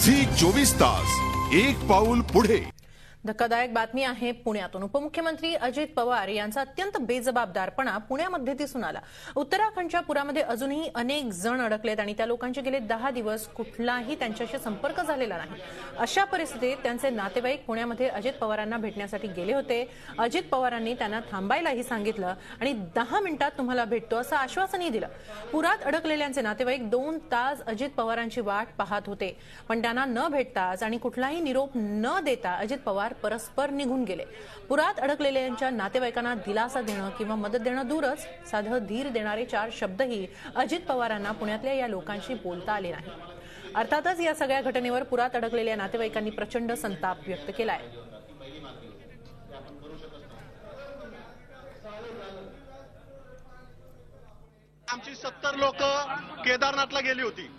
Zee 24 तास एक पाऊल पुढे। धक्कादायक बातमी आहे पुण्यातून। उपमुख्यमंत्री अजित पवार यांचा अत्यंत बेजबाबदारपणा पुण्यामध्ये दिसून आला। उत्तराखंडच्या पुरामध्ये अजूनही अनेक जण अडकलेत आणि त्या लोकांचे गेले 10 दिवस कुठलाही त्यांच्याशी संपर्क झालेला नाही। अशा परिस्थितीत त्यांचे नातेवाईक पुण्यामध्ये अजित पवारांना भेटण्यासाठी गेले होते। अजित पवारांनी त्यांना थांबायलाही सांगितलं आणि 10 मिनिटात तुम्हाला भेटतो असं आश्वासनही दिलं। पुरात अडकलेल्यांचे नातेवाईक 2 तास अजित पवारांची वाट पाहत होते, पण त्यांना न भेटताच आणि कुठलाही निरोप न देता अजित पवार परस्पर निघून गेले। पुरात अडकलेल्यांच्या नातेवाईकांना दिलासा देणं किंवा मदत देणं दूरच, साधं धीर देणारे 4 शब्दही अजित पवारांना पुण्यातल्या या लोकांशी बोलता आले नाही। अर्थातच या सगळ्या घटनेवर पुरात अडकलेल्या नातेवाईकांनी प्रचंड संताप व्यक्त केलाय। आमची 70 लोक केदारनाथला गेली होती,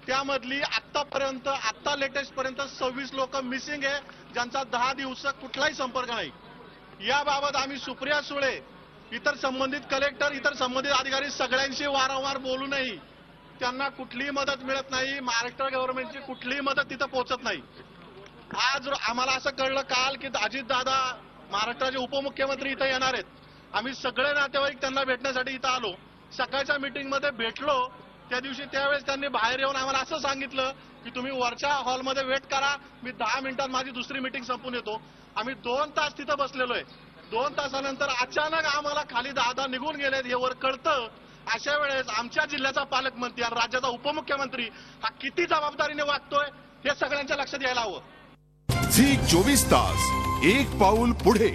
त्यामधली आता लेटेस्ट पर्यंत 26 लोक मिसिंग आहे, ज्यांचा 10 दिवस कुठलाही संपर्क नाही। याबाबत आम्ही सुप्रिया सुळे, इतर संबंधित कलेक्टर, इतर संबंधित अधिकारी सगळ्यांशी वारंवार बोलूनही त्यांना कुठलीही मदत मिळत नाही। महाराष्ट्र गव्हर्नमेंटची कुठलीही मदत तिथं पोहोचत नाही। आज आम्हाला असं कळलं काल की अजितदादा महाराष्ट्राचे उपमुख्यमंत्री इथं येणार आहेत। आम्ही सगळे नातेवाईक त्यांना भेटण्यासाठी इथं आलो। सकाळच्या मीटिंगमध्ये भेटलो त्या दिवशी, त्यावेळेस त्यांनी बाहेर येऊन आम्हाला असं सांगितलं की तुम्ही वरच्या हॉलमध्ये वेट करा, मी 10 मिनिटात माझी दुसरी मीटिंग संपून येतो। आम्ही 2 तास तिथं बसलेलोय। 2 तासानंतर अचानक आम्हाला खाली दादा निघून गेलेत हे वर कळतं। अशा वेळेस आमच्या जिल्ह्याचा पालकमंत्री आणि राज्याचा उपमुख्यमंत्री हा किती जबाबदारीने वागतोय हे सगळ्यांच्या लक्षात यायला हवं। झी 24 तास एक पाऊल पुढे।